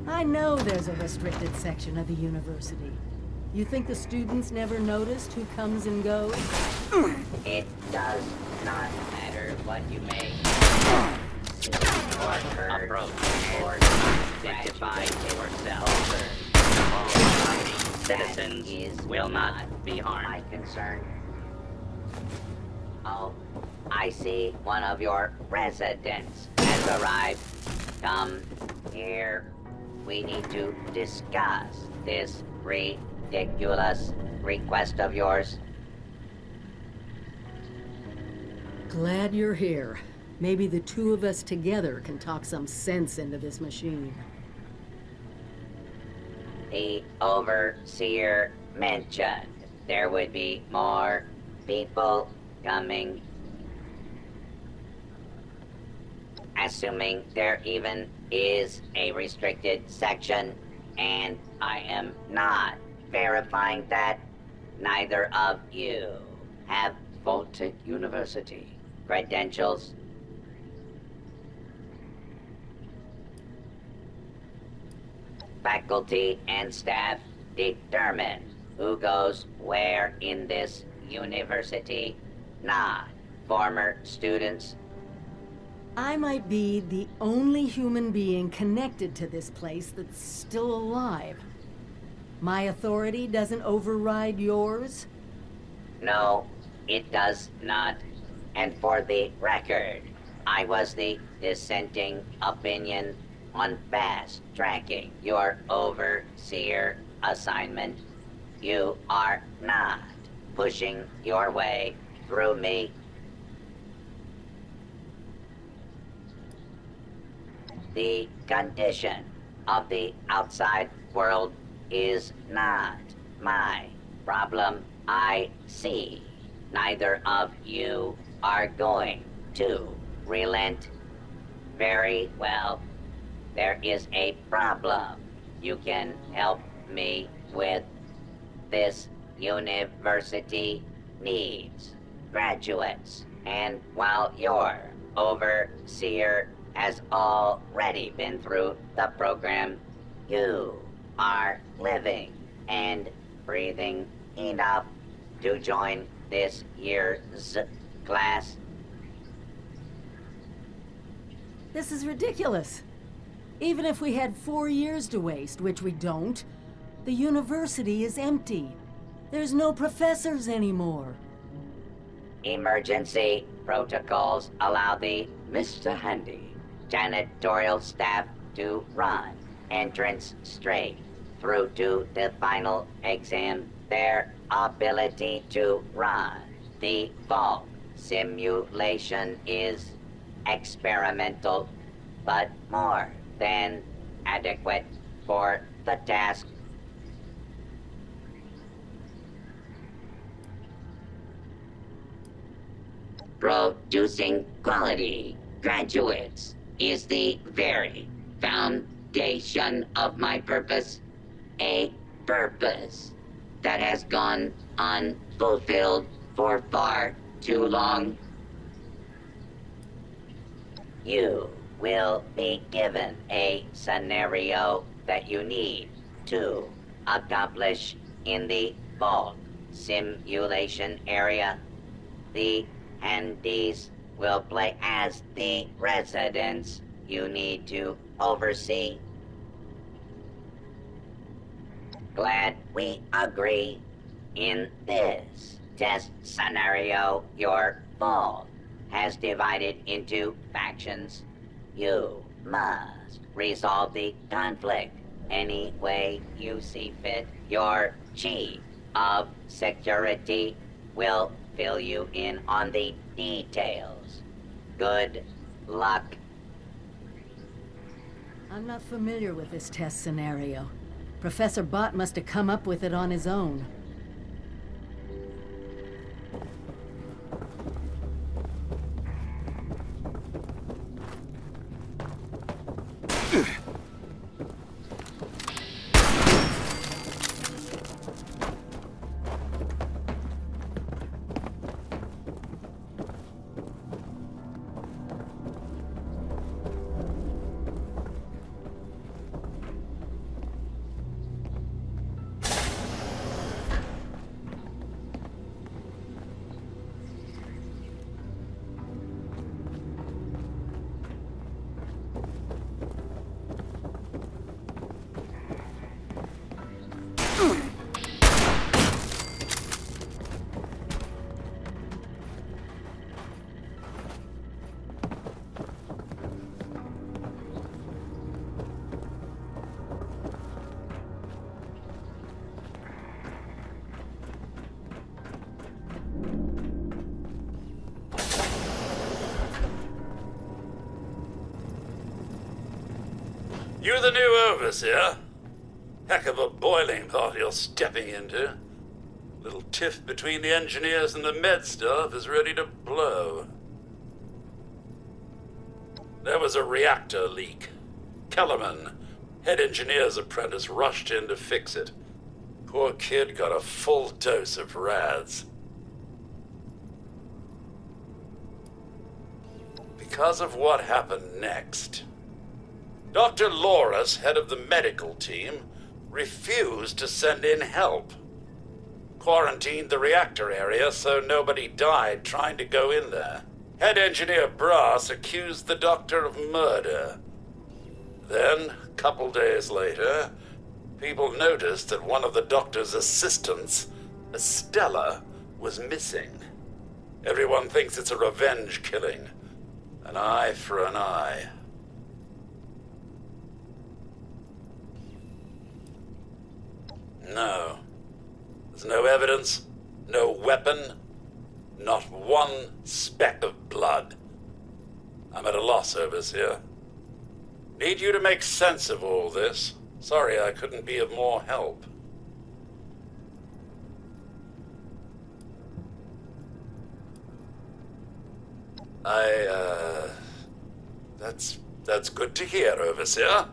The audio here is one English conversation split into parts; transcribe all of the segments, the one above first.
I know there's a restricted section of the university. You think the students never noticed who comes and goes? It does not matter what you may or heard Approach or identify yourself. Citizens is will not be my harmed. concern. Oh, I see one of your residents has arrived. Come here. We need to discuss this ridiculous request of yours. Glad you're here. Maybe the two of us together can talk some sense into this machine. The overseer mentioned there would be more people coming. Assuming there even is a restricted section, and I am not verifying that, neither of you have Vault-Tec University credentials. Faculty and staff determine who goes where in this university, not former students. I might be the only human being connected to this place that's still alive. My authority doesn't override yours? No, it does not. And for the record, I was the dissenting opinion on fast-tracking your overseer assignment. You are not pushing your way through me. The condition of the outside world is not my problem. I see neither of you are going to relent. Very well. There is a problem you can help me with. This university needs graduates, and while your overseer has already been through the program, you are living and breathing enough to join this year's class. This is ridiculous. Even if we had 4 years to waste, which we don't, the university is empty. There's no professors anymore. Emergency protocols allow the Mr. Handy janitorial staff to run entrance straight through to the final exam. Their ability to run the vault simulation is experimental, but more than adequate for the task. Producing quality graduates is the very foundation of my purpose. A purpose that has gone unfulfilled for far too long. You will be given a scenario that you need to accomplish in the vault simulation area. The handies will play as the residents you need to oversee. Glad we agree. In this test scenario, your vault has divided into factions. You must resolve the conflict any way you see fit. Your chief of security will fill you in on the details. Good luck. I'm not familiar with this test scenario. Professor Bott must have come up with it on his own. You the new overseer? Heck of a boiling pot you're stepping into. Little tiff between the engineers and the med staff is ready to blow. There was a reactor leak. Kellerman, head engineer's apprentice, rushed in to fix it. Poor kid got a full dose of rads. Because of what happened next, Dr. Loris, head of the medical team, refused to send in help. Quarantined the reactor area so nobody died trying to go in there. Head engineer Brass accused the doctor of murder. Then, a couple days later, people noticed that one of the doctor's assistants, Estella, was missing. Everyone thinks it's a revenge killing. An eye for an eye. No. There's no evidence, no weapon, not one speck of blood. I'm at a loss, Overseer. Need you to make sense of all this. Sorry I couldn't be of more help. That's good to hear, Overseer.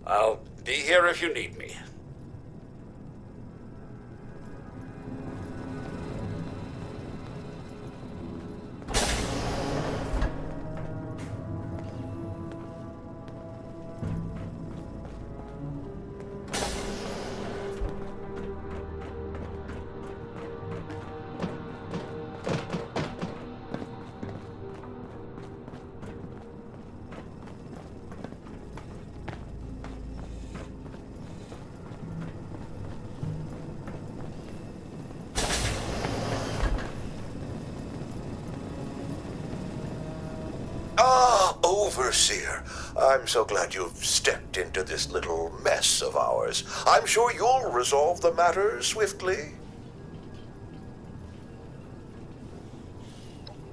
I'll be here if you need me. Overseer, I'm so glad you've stepped into this little mess of ours. I'm sure you'll resolve the matter swiftly.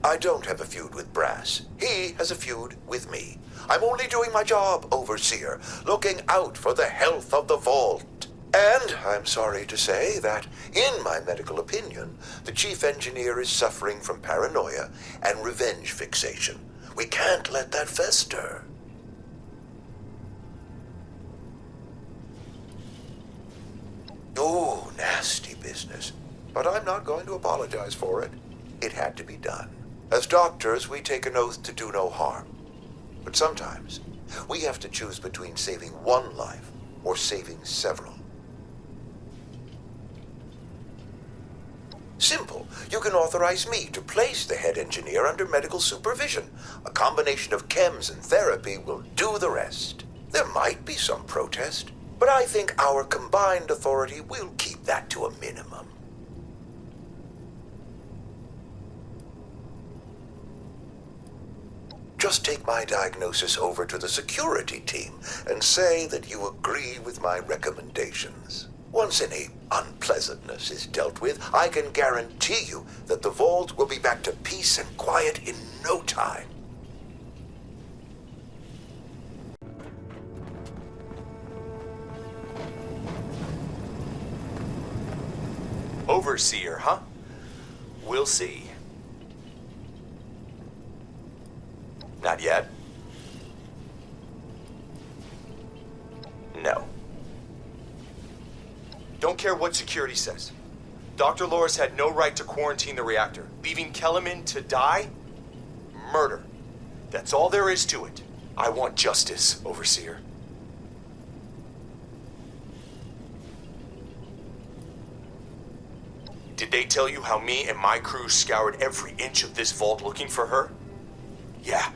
I don't have a feud with Brass. He has a feud with me. I'm only doing my job, Overseer, looking out for the health of the vault. And I'm sorry to say that, in my medical opinion, the chief engineer is suffering from paranoia and revenge fixation. We can't let that fester. Oh, nasty business. But I'm not going to apologize for it. It had to be done. As doctors, we take an oath to do no harm. But sometimes, we have to choose between saving one life or saving several. Simple. You can authorize me to place the head engineer under medical supervision. A combination of chems and therapy will do the rest. There might be some protest, but I think our combined authority will keep that to a minimum. Just take my diagnosis over to the security team and say that you agree with my recommendations. Once any unpleasantness is dealt with, I can guarantee you that the vault will be back to peace and quiet in no time. Overseer, huh? We'll see. Not yet. No. Don't care what security says. Dr. Loris had no right to quarantine the reactor. Leaving Kellerman to die? Murder. That's all there is to it. I want justice, Overseer. Did they tell you how me and my crew scoured every inch of this vault looking for her? Yeah,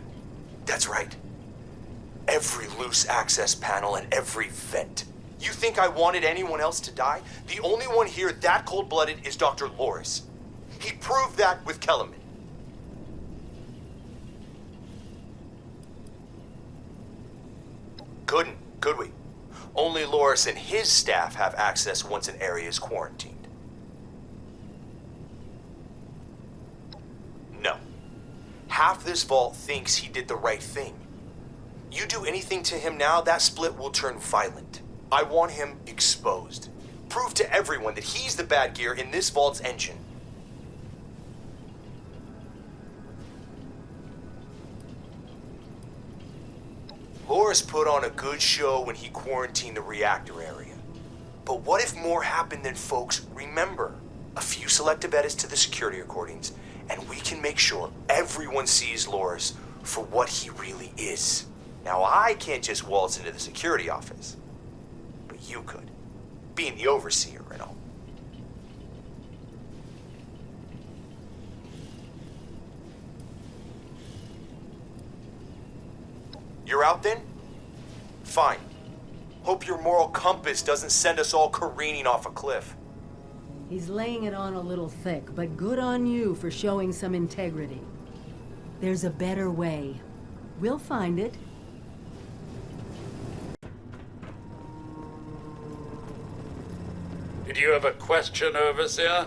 that's right. Every loose access panel and every vent. You think I wanted anyone else to die? The only one here that cold-blooded is Dr. Loris. He proved that with Kellerman. Couldn't, could we? Only Loris and his staff have access once an area is quarantined. No. Half this vault thinks he did the right thing. You do anything to him now, that split will turn violent. I want him exposed. Prove to everyone that he's the bad gear in this vault's engine. Loris put on a good show when he quarantined the reactor area. But what if more happened than folks remember? A few selective edits to the security recordings, and we can make sure everyone sees Loris for what he really is. Now, I can't just waltz into the security office, but you could, being the overseer and all. You're out then? Fine. Hope your moral compass doesn't send us all careening off a cliff. He's laying it on a little thick, but good on you for showing some integrity. There's a better way. We'll find it. Did you have a question, Overseer?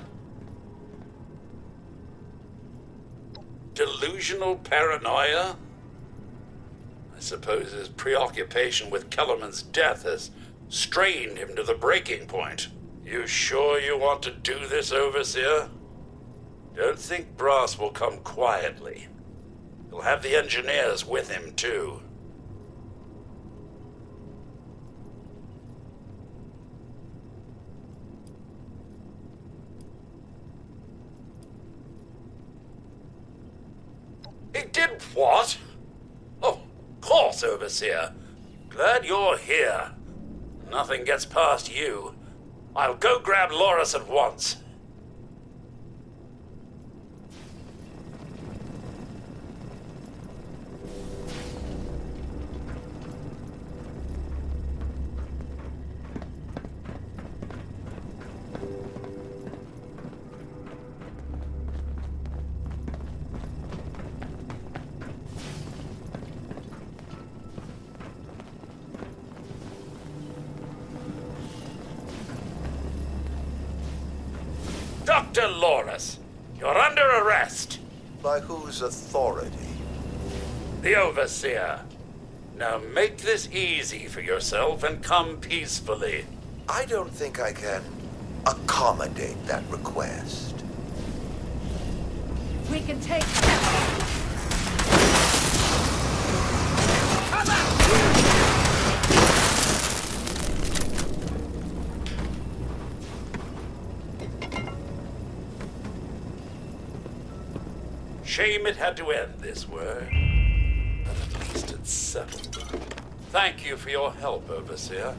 Delusional paranoia? I suppose his preoccupation with Kellerman's death has strained him to the breaking point. You sure you want to do this, Overseer? Don't think Brass will come quietly. He'll have the engineers with him, too. He did what? Oh, of course, Overseer. Glad you're here. Nothing gets past you. I'll go grab Loris at once. Dr. Loris, you're under arrest. By whose authority? The Overseer. Now make this easy for yourself and come peacefully. I don't think I can accommodate that request. We can take... Shame it had to end this way. But at least it's settled. Thank you for your help, Overseer.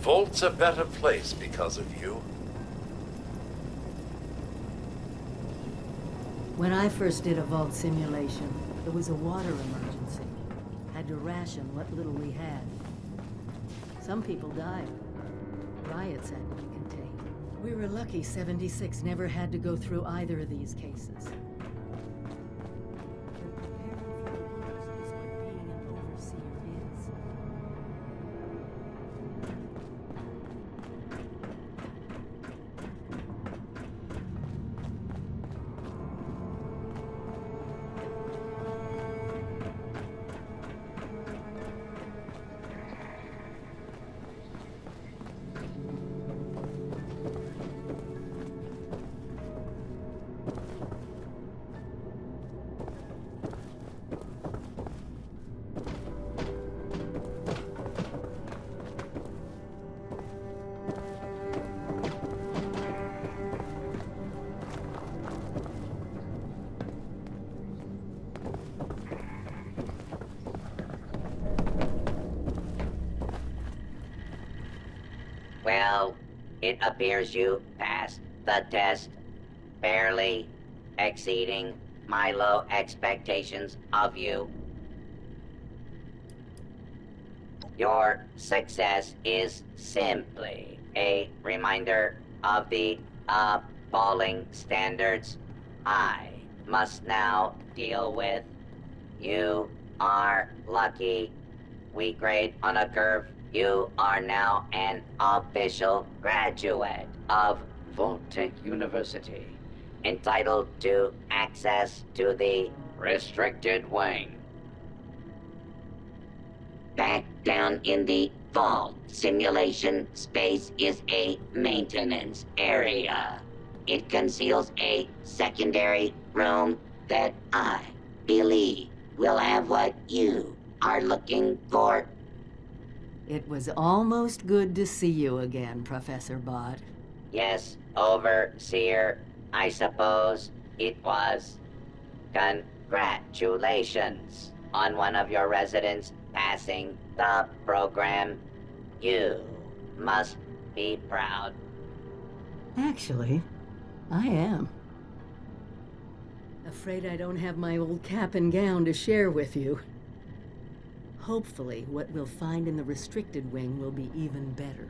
Vault's a better place because of you. When I first did a vault simulation, there was a water emergency. Had to ration what little we had. Some people died. Riots had to be contained. We were lucky 76 never had to go through either of these cases. Well, it appears you passed the test, barely exceeding my low expectations of you. Your success is simply a reminder of the appalling standards I must now deal with. You are lucky. We grade on a curve. You are now an official graduate of Vault-Tec University, entitled to access to the restricted wing. Back down in the vault, simulation space is a maintenance area. It conceals a secondary room that I believe will have what you are looking for. It was almost good to see you again, Professor Bott. Yes, Overseer, I suppose it was. Congratulations on one of your residents passing the program. You must be proud. Actually, I am. Afraid I don't have my old cap and gown to share with you. Hopefully, what we'll find in the restricted wing will be even better.